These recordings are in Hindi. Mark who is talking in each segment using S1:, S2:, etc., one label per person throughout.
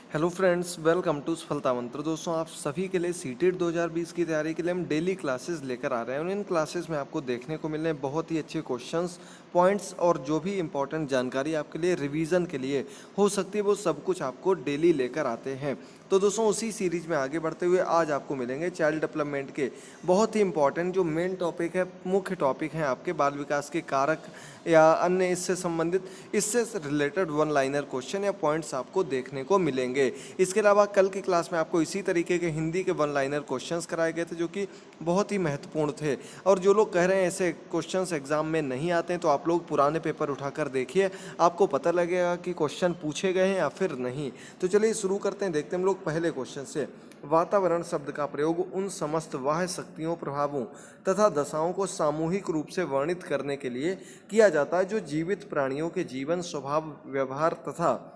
S1: हेलो फ्रेंड्स, वेलकम टू सफलता मंत्र। दोस्तों, आप सभी के लिए सीटेट 2020 की तैयारी के लिए हम डेली क्लासेस लेकर आ रहे हैं और इन क्लासेस में आपको देखने को मिलने बहुत ही अच्छे क्वेश्चंस, पॉइंट्स और जो भी इंपॉर्टेंट जानकारी आपके लिए रिवीजन के लिए हो सकती है वो सब कुछ आपको डेली लेकर आते हैं। तो दोस्तों, उसी सीरीज में आगे बढ़ते हुए आज आपको मिलेंगे चाइल्ड डेवलपमेंट के बहुत ही इंपॉर्टेंट जो मेन टॉपिक है, मुख्य टॉपिक हैं आपके बाल विकास के कारक या अन्य इससे संबंधित, इससे रिलेटेड वन लाइनर क्वेश्चन या पॉइंट्स आपको देखने को मिलेंगे। इसके अलावा कल की क्लास में आपको इसी तरीके के हिंदी के वन लाइनर क्वेश्चंस कराए गए थे जो कि बहुत ही महत्वपूर्ण थे। और जो लोग कह रहे हैं ऐसे क्वेश्चंस एग्जाम में नहीं आते हैं, तो आप लोग पुराने पेपर उठाकर देखिए, आपको पता लगेगा कि क्वेश्चन पूछे गए हैं या फिर नहीं। तो चलिए शुरू करते हैं, देखते हैं हम लोग पहले क्वेश्चन से। वातावरण शब्द का प्रयोग उन समस्त बाह्य शक्तियों, प्रभावों तथा दशाओं को सामूहिक रूप से वर्णित करने के लिए किया जाता है जो जीवित प्राणियों के जीवन, स्वभाव, व्यवहार तथा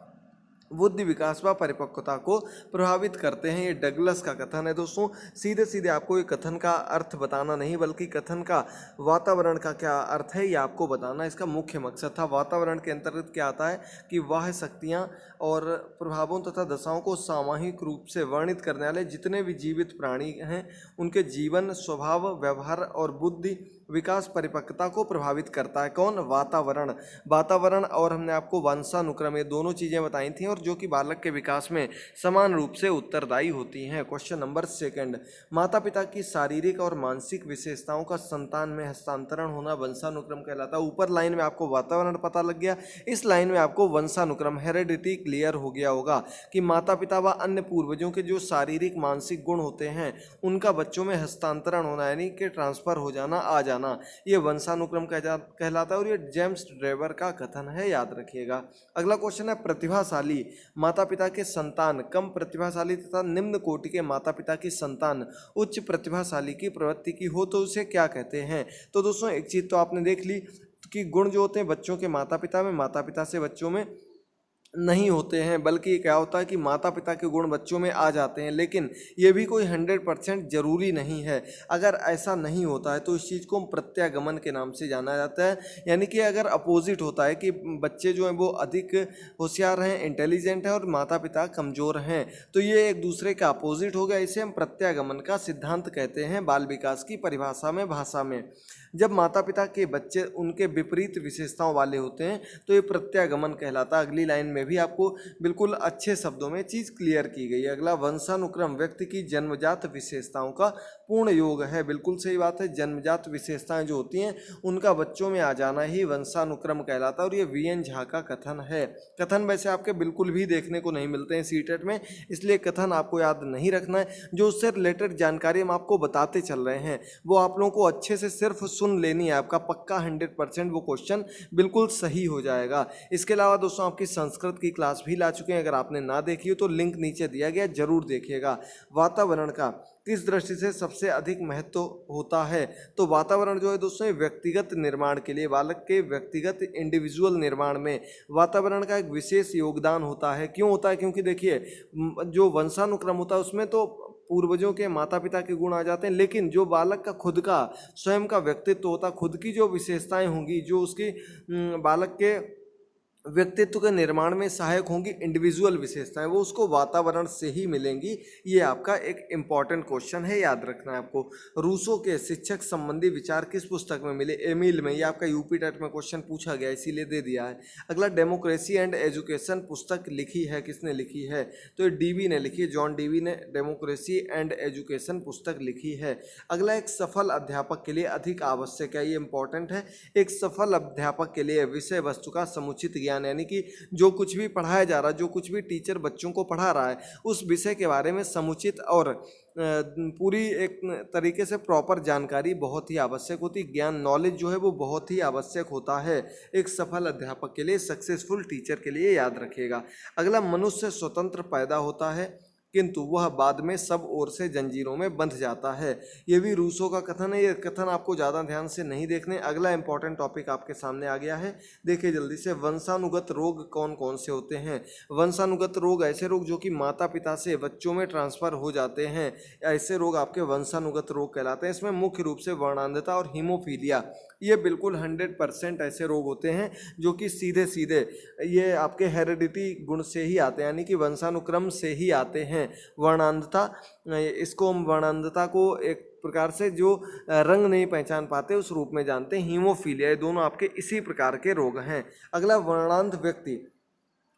S1: बुद्धि विकास व परिपक्वता को प्रभावित करते हैं। ये डगलस का कथन है। दोस्तों, सीधे सीधे आपको ये कथन का अर्थ बताना नहीं, बल्कि कथन का वातावरण का क्या अर्थ है ये आपको बताना इसका मुख्य मकसद था। वातावरण के अंतर्गत क्या आता है कि वह शक्तियाँ और प्रभावों तथा दशाओं को सामूहिक रूप से वर्णित करने वाले जितने भी जीवित प्राणी हैं उनके जीवन, स्वभाव, व्यवहार और बुद्धि विकास, परिपक्वता को प्रभावित करता है। कौन? वातावरण। वातावरण और हमने आपको वंशानुक्रम, ये दोनों चीज़ें बताई थी और जो कि बालक के विकास में समान रूप से उत्तरदायी होती हैं। क्वेश्चन नंबर सेकंड, माता पिता की शारीरिक और मानसिक विशेषताओं का संतान में हस्तांतरण होना वंशानुक्रम कहलाता है। ऊपर लाइन में आपको वातावरण पता लग गया, इस लाइन में आपको वंशानुक्रम, हेरेडिटी क्लियर हो गया होगा कि माता पिता व अन्य पूर्वजों के जो शारीरिक मानसिक गुण होते हैं उनका बच्चों में हस्तांतरण होना, यानी कि ट्रांसफर हो जाना, आ जाना, ये वंशानुक्रम कहलाता है और ये जेम्स ड्रेवर का कथन है, याद रखिएगा। अगला क्वेश्चन है, प्रतिभाशाली माता पिता के संतान कम प्रतिभाशाली तथा निम्न कोटि के माता पिता की संतान उच्च प्रतिभाशाली की प्रवृत्ति की हो तो उसे क्या कहते हैं? तो दोस्तों, एक चीज तो आपने देख ली कि गुण जो होते हैं बच्चों के माता पिता में, माता पिता से बच्चों में नहीं होते हैं, बल्कि क्या होता है कि माता पिता के गुण बच्चों में आ जाते हैं, लेकिन ये भी कोई 100% जरूरी नहीं है। अगर ऐसा नहीं होता है तो इस चीज़ को हम प्रत्यागमन के नाम से जाना जाता है। यानी कि अगर अपोजिट होता है कि बच्चे जो हैं वो अधिक होशियार हैं, इंटेलिजेंट हैं और माता पिता कमज़ोर हैं, तो ये एक दूसरे का अपोजिट हो गया, इसे हम प्रत्यागमन का सिद्धांत कहते हैं बाल विकास की परिभाषा में, भाषा में। जब माता पिता के बच्चे उनके विपरीत विशेषताओं वाले होते हैं तो ये प्रत्यागमन कहलाता है। अगली लाइन में भी आपको बिल्कुल अच्छे शब्दों में चीज़ क्लियर की गई है। अगला, वंशानुक्रम व्यक्ति की जन्मजात विशेषताओं का पूर्ण योग है। बिल्कुल सही बात है, जन्मजात विशेषताएं जो होती हैं उनका बच्चों में आ जाना ही वंशानुक्रम कहलाता है और ये वीएन झा का कथन है। कथन वैसे आपके बिल्कुल भी देखने को नहीं मिलते हैं सीटेट में, इसलिए कथन आपको याद नहीं रखना है। जो उससे रिलेटेड जानकारी हम आपको बताते चल रहे हैं वो आप लोगों को अच्छे से सिर्फ सुन लेनी है, आपका पक्का 100% वो क्वेश्चन बिल्कुल सही हो जाएगा। इसके अलावा दोस्तों, आपकी संस्कृत की क्लास भी ला चुके हैं, अगर आपने ना देखी हो तो लिंक नीचे दिया गया, जरूर देखिएगा। वातावरण का किस दृष्टि से सबसे अधिक महत्व होता है? तो वातावरण जो है दोस्तों, व्यक्तिगत निर्माण के लिए, बालक के व्यक्तिगत इंडिविजुअल निर्माण में वातावरण का एक विशेष योगदान होता है। क्यों होता है? क्योंकि देखिए, जो वंशानुक्रम होता है उसमें तो पूर्वजों के, माता पिता के गुण आ जाते हैं, लेकिन जो बालक का खुद का स्वयं का व्यक्तित्व होता है, खुद की जो विशेषताएं होंगी, जो उसकी बालक के व्यक्तित्व के निर्माण में सहायक होंगी इंडिविजुअल विशेषताएं, वो उसको वातावरण से ही मिलेंगी। ये आपका एक इम्पॉर्टेंट क्वेश्चन है, याद रखना है आपको। रूसो के शिक्षक संबंधी विचार किस पुस्तक में मिले? एमिल में। ये आपका यूपी टेट में क्वेश्चन पूछा गया, इसीलिए दे दिया है। अगला, डेमोक्रेसी एंड एजुकेशन पुस्तक लिखी है, किसने लिखी है? तो ये डीवी ने लिखी है, जॉन डीवी ने डेमोक्रेसी एंड एजुकेशन पुस्तक लिखी है। अगला, एक सफल अध्यापक के लिए अधिक आवश्यक है, ये इंपॉर्टेंट है। एक सफल अध्यापक के लिए विषय वस्तु का समुचित ज्ञान, यानी कि जो कुछ भी पढ़ाया जा रहा है, जो कुछ भी टीचर बच्चों को पढ़ा रहा है, उस विषय के बारे में समुचित और पूरी एक तरीके से प्रॉपर जानकारी बहुत ही आवश्यक होती है। ज्ञान, नॉलेज जो है वो बहुत ही आवश्यक होता है एक सफल अध्यापक के लिए, सक्सेसफुल टीचर के लिए, याद रखिएगा। अगला, मनुष्य स्वतंत्र पैदा होता है किंतु वह बाद में सब ओर से जंजीरों में बंध जाता है। ये भी रूसो का कथन है, ये कथन आपको ज़्यादा ध्यान से नहीं देखने। अगला इंपॉर्टेंट टॉपिक आपके सामने आ गया है, देखिए जल्दी से। वंशानुगत रोग कौन कौन से होते हैं? वंशानुगत रोग ऐसे रोग जो कि माता पिता से बच्चों में ट्रांसफर हो जाते हैं, ऐसे रोग आपके वंशानुगत रोग कहलाते हैं। इसमें मुख्य रूप से वर्णांधता और हीमोफीलिया, ये बिल्कुल 100% ऐसे रोग होते हैं जो कि सीधे सीधे ये आपके हेरिडिटी गुण से ही आते हैं, यानी कि वंशानुक्रम से ही आते हैं। वर्णांधता, इसको हम वर्णांधता को एक प्रकार से जो रंग नहीं पहचान पाते उस रूप में जानते हैं। हीमोफीलिया, ये दोनों आपके इसी प्रकार के रोग हैं। अगला, वर्णांध व्यक्ति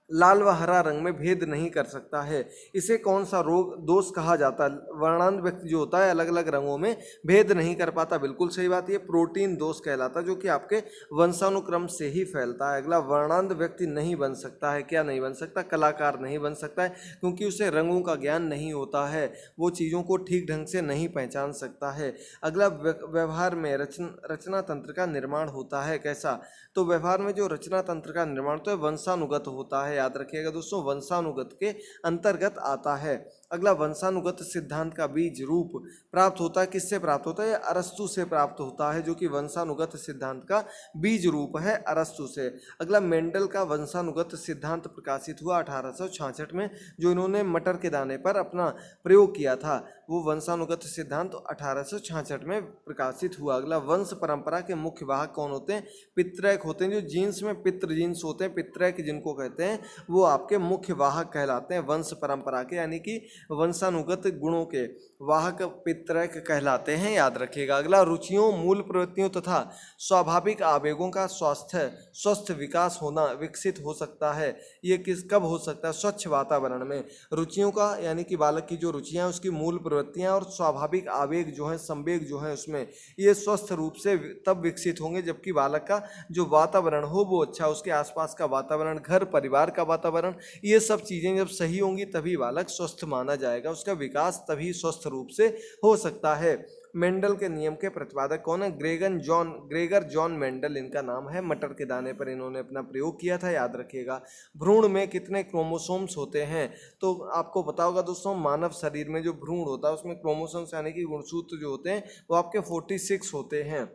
S1: लाल व हरा रंग में भेद नहीं कर सकता है, इसे कौन सा रोग दोष कहा जाता है? वर्णांध व्यक्ति जो होता है अलग अलग रंगों में भेद नहीं कर पाता, बिल्कुल सही बात, ये प्रोटीन दोष कहलाता है जो कि आपके वंशानुक्रम से ही फैलता है। अगला, वर्णांध व्यक्ति नहीं बन सकता है, क्या नहीं बन सकता? कलाकार नहीं बन सकता है, क्योंकि उसे रंगों का ज्ञान नहीं होता है, वो चीज़ों को ठीक ढंग से नहीं पहचान सकता है। अगला, व्यवहार में रचना तंत्र का निर्माण होता है, कैसा? तो व्यवहार में जो रचना तंत्र का निर्माण तो है वंशानुगत होता है, याद रखिएगा दोस्तों, वंशानुगत के अंतर्गत आता है। अगला, वंशानुगत सिद्धांत का बीज रूप प्राप्त होता है, किससे प्राप्त होता है? अरस्तु से प्राप्त होता है, जो कि वंशानुगत सिद्धांत का बीज रूप है, अरस्तु से। अगला, मेंडल का वंशानुगत सिद्धांत प्रकाशित हुआ 1866 में, जो इन्होंने मटर के दाने पर अपना प्रयोग किया था, वो वंशानुगत सिद्धांत 1866 में प्रकाशित हुआ। अगला, वंश परंपरा के मुख्य वाहक कौन होते हैं? पितृक होते हैं, जो जीन्स में पितृ जीन्स होते हैं, पितृक जिनको कहते हैं, वो आपके मुख्य वाहक कहलाते हैं वंश परंपरा के, यानी कि वंशानुगत गुणों के वाहक पितृक कहलाते हैं, याद रखिएगा। अगला, रुचियों, मूल प्रवृत्तियों तथा स्वाभाविक आवेगों का स्वस्थ विकास होना, विकसित हो सकता है, ये कब हो सकता है? स्वच्छ वातावरण में। रुचियों का यानी कि बालक की जो रुचियां, उसकी मूल प्रवृत्तियां और स्वाभाविक आवेग जो हैं, संवेग जो हैं उसमें, ये स्वस्थ रूप से तब विकसित होंगे जबकि बालक का जो वातावरण हो वो अच्छा, उसके आसपास का वातावरण, घर परिवार का वातावरण, ये सब चीज़ें जब सही होंगी तभी बालक स्वस्थ माना जाएगा, उसका विकास तभी स्वस्थ रूप से हो सकता है। मेंडल के नियम के प्रतिपादक कौन है? ग्रेगर जॉन मेंडल इनका नाम है, मटर के दाने पर इन्होंने अपना प्रयोग किया था, याद रखिएगा। भ्रूण में कितने क्रोमोसोम्स होते हैं? तो आपको पता होगा दोस्तों, मानव शरीर में जो भ्रूण होता है उसमें क्रोमोसोम्स यानी कि गुणसूत्र जो होते हैं वो आपके 46 होते हैं।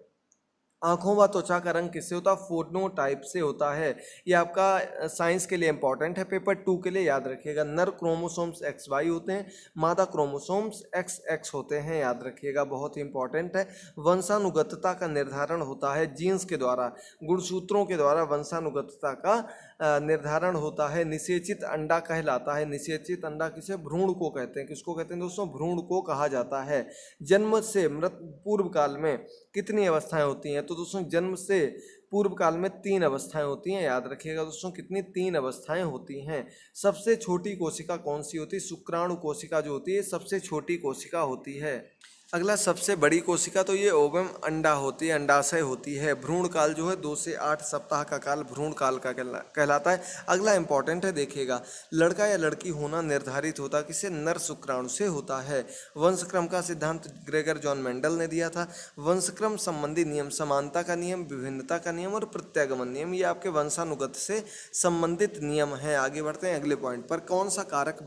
S1: आँखों व त्वचा का रंग किससे होता है? फोनोटाइप से होता है। ये आपका साइंस के लिए इंपॉर्टेंट है, पेपर 2 के लिए याद रखिएगा। नर क्रोमोसोम्स XY होते हैं, मादा क्रोमोसोम्स XX होते हैं, याद रखिएगा, बहुत ही इंपॉर्टेंट है। वंशानुगतता का निर्धारण होता है जीन्स के द्वारा, गुणसूत्रों के द्वारा वंशानुगतता का निर्धारण होता है। निषेचित अंडा कहलाता है, निषेचित अंडा किसे? भ्रूण को कहते हैं। किसको कहते हैं दोस्तों? भ्रूण को कहा जाता है। जन्म से पूर्व काल में कितनी अवस्थाएं होती हैं? तो दोस्तों, जन्म से पूर्व काल में 3 अवस्थाएं होती हैं, याद रखिएगा दोस्तों, कितनी? 3 अवस्थाएं होती हैं। सबसे छोटी कोशिका कौन सी होती है? शुक्राणु कोशिका जो होती है सबसे छोटी कोशिका होती है। अगला, सबसे बड़ी कोशिका तो ये ओवम अंडा होती है, अंडाशय होती है। भ्रूण काल जो है 2 से 8 सप्ताह का काल भ्रूण काल का कहलाता है। अगला इंपॉर्टेंट है, देखिएगा, लड़का या लड़की होना निर्धारित होता किससे? नर शुक्राणु से होता है। वंशक्रम का सिद्धांत ग्रेगर जॉन मेंडल ने दिया था। वंशक्रम संबंधी नियम, समानता का नियम, विभिन्नता का नियम और प्रत्यागमन नियम, ये आपके वंशानुगत से संबंधित नियम हैं। आगे बढ़ते हैं अगले पॉइंट पर। कौन सा कारक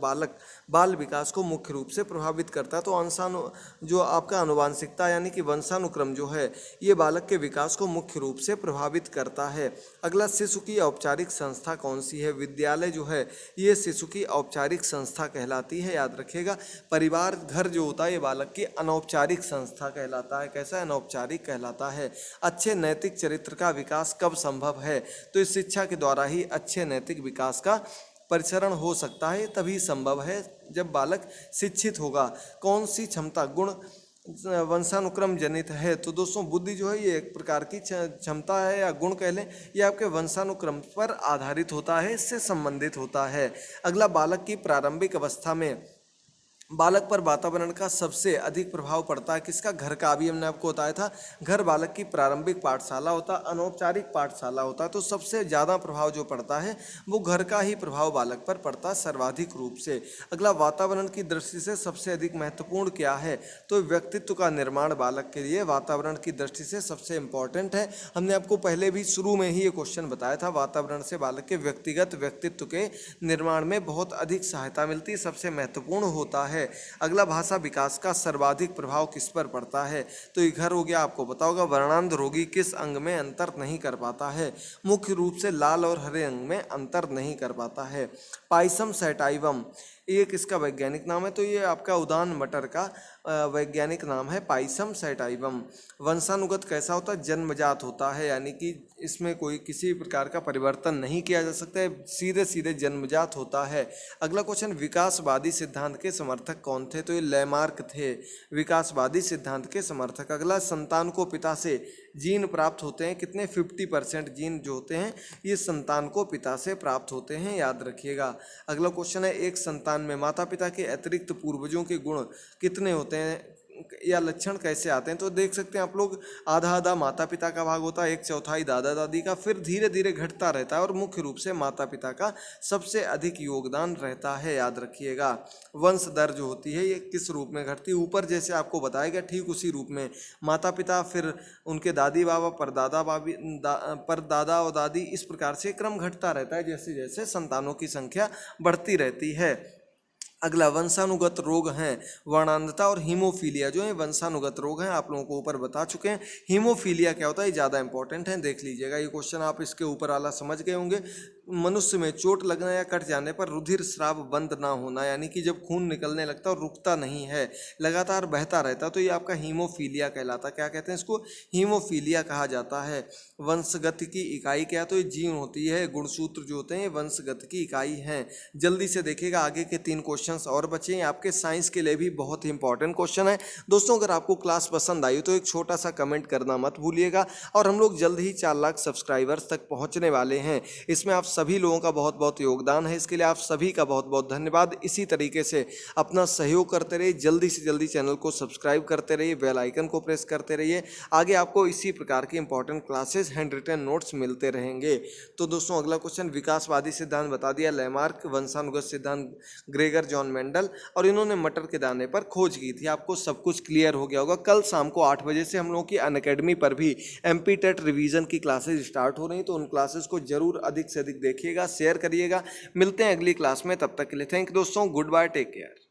S1: बाल विकास को मुख्य रूप से प्रभावित करता है? तो जो आपका अनुवांशिकता यानी कि वंशानुक्रम जो है ये बालक के विकास को मुख्य रूप से प्रभावित करता है। अगला, शिशु की औपचारिक संस्था कौन सी है? विद्यालय जो है ये शिशु की औपचारिक संस्था कहलाती है, याद रखिएगा। परिवार, घर जो होता है ये बालक की अनौपचारिक संस्था कहलाता है। कैसा? अनौपचारिक कहलाता है। अच्छे नैतिक चरित्र का विकास कब संभव है? तो इस शिक्षा के द्वारा ही अच्छे नैतिक विकास का परिसरण हो सकता है, तभी संभव है जब बालक शिक्षित होगा। कौन सी क्षमता, गुण वंशानुक्रम जनित है? तो दोस्तों, बुद्धि जो है ये एक प्रकार की क्षमता है या गुण कह लें, ये आपके वंशानुक्रम पर आधारित होता है, इससे संबंधित होता है। अगला, बालक की प्रारंभिक अवस्था में बालक पर वातावरण का सबसे अधिक प्रभाव पड़ता है किसका? घर का। अभी हमने आपको बताया था, घर बालक की प्रारंभिक पाठशाला होता है, अनौपचारिक पाठशाला होता है, तो सबसे ज़्यादा प्रभाव जो पड़ता है वो घर का ही प्रभाव बालक पर पड़ता है सर्वाधिक रूप से। अगला, वातावरण की दृष्टि से सबसे अधिक महत्वपूर्ण क्या है? तो व्यक्तित्व का निर्माण बालक के लिए वातावरण की दृष्टि से सबसे इम्पॉर्टेंट है। हमने आपको पहले भी शुरू में ही ये क्वेश्चन बताया था, वातावरण से बालक के व्यक्तिगत व्यक्तित्व के निर्माण में बहुत अधिक सहायता मिलती है, सबसे महत्वपूर्ण होता है। अगला, भाषा विकास का सर्वाधिक प्रभाव किस पर पड़ता है? तो ये घर हो गया, आपको पता होगा। वर्णांध रोगी किस अंग में अंतर नहीं कर पाता है? मुख्य रूप से लाल और हरे अंग में अंतर नहीं कर पाता है। पाइसम सैटाइवम ये किसका वैज्ञानिक नाम है? तो ये आपका उदान मटर का वैज्ञानिक नाम है पाइसम सैटाइवम। वंशानुगत कैसा होता है? जन्मजात होता है, यानी कि इसमें कोई किसी प्रकार का परिवर्तन नहीं किया जा सकता है, सीधे सीधे जन्मजात होता है। अगला क्वेश्चन, विकासवादी सिद्धांत के समर्थक कौन थे? तो ये लेमार्क थे, विकासवादी सिद्धांत के समर्थक। अगला, संतान को पिता से जीन प्राप्त होते हैं कितने? 50% जीन जो होते हैं ये संतान को पिता से प्राप्त होते हैं, याद रखिएगा। अगला क्वेश्चन है, एक संतान में माता पिता के अतिरिक्त पूर्वजों के गुण कितने होते हैं या लक्षण कैसे आते हैं? तो देख सकते हैं आप लोग, आधा आधा माता पिता का भाग होता है, एक चौथाई दादा दादी का, फिर धीरे धीरे घटता रहता है और मुख्य रूप से माता पिता का सबसे अधिक योगदान रहता है, याद रखिएगा। वंश दर जो होती है ये किस रूप में घटती है? ऊपर जैसे आपको बताया गया ठीक उसी रूप में, माता पिता, फिर उनके दादी बाबा, परदादा और दादी, इस प्रकार से क्रम घटता रहता है जैसे जैसे संतानों की संख्या बढ़ती रहती है। अगला, वंशानुगत रोग हैं वर्णांधता और हीमोफीलिया, जो है वंशानुगत रोग हैं, आप लोगों को ऊपर बता चुके हैं। हीमोफीलिया क्या होता है? ये ज़्यादा इंपॉर्टेंट है, देख लीजिएगा ये क्वेश्चन, आप इसके ऊपर वाला समझ गए होंगे। मनुष्य में चोट लगना या कट जाने पर रुधिर स्राव बंद ना होना, यानी कि जब खून निकलने लगता है और रुकता नहीं है, लगातार बहता रहता, तो ये आपका हीमोफीलिया कहलाता। क्या कहते हैं इसको? हीमोफीलिया कहा जाता है। वंशगत की इकाई क्या है? तो ये जीन होती है, गुणसूत्र जो होते हैं वंशगत की इकाई हैं। जल्दी से देखिएगा, आगे के 3 क्वेश्चन और बचे हैं आपके साइंस के लिए भी बहुत ही इंपॉर्टेंट क्वेश्चन है। दोस्तों, अगर आपको क्लास पसंद आई तो एक छोटा सा कमेंट करना मत भूलिएगा, और हम लोग जल्द ही 4 लाख सब्सक्राइबर्स तक पहुंचने वाले हैं। इसमें आप सभी लोगों का बहुत बहुत योगदान है, इसके लिए आप सभी का बहुत बहुत धन्यवाद। इसी तरीके से अपना सहयोग करते रहिए, जल्दी से जल्दी चैनल को सब्सक्राइब करते रहिए, बेल आइकन को प्रेस करते रहिए। आगे आपको इसी प्रकार की important classes, hand written notes मिलते रहेंगे। तो दोस्तों, अगला क्वेश्चन, विकासवादी सिद्धांत बता दिया लेमार्क, वंशानुगत सिद्धांत ग्रेगर जॉन मेंडल, और इन्होंने मटर के दाने पर खोज की थी। आपको सब कुछ क्लियर हो गया होगा। कल शाम को 8 बजे से हम लोगों की अनअकैडमी पर भी एमपी टेट रिवीजन की क्लासेस स्टार्ट हो रही हैं, तो उन क्लासेस को जरूर अधिक से अधिक देखिएगा, शेयर करिएगा। मिलते हैं अगली क्लास में, तब तक के लिए थैंक यू दोस्तों, गुड बाय, टेक केयर।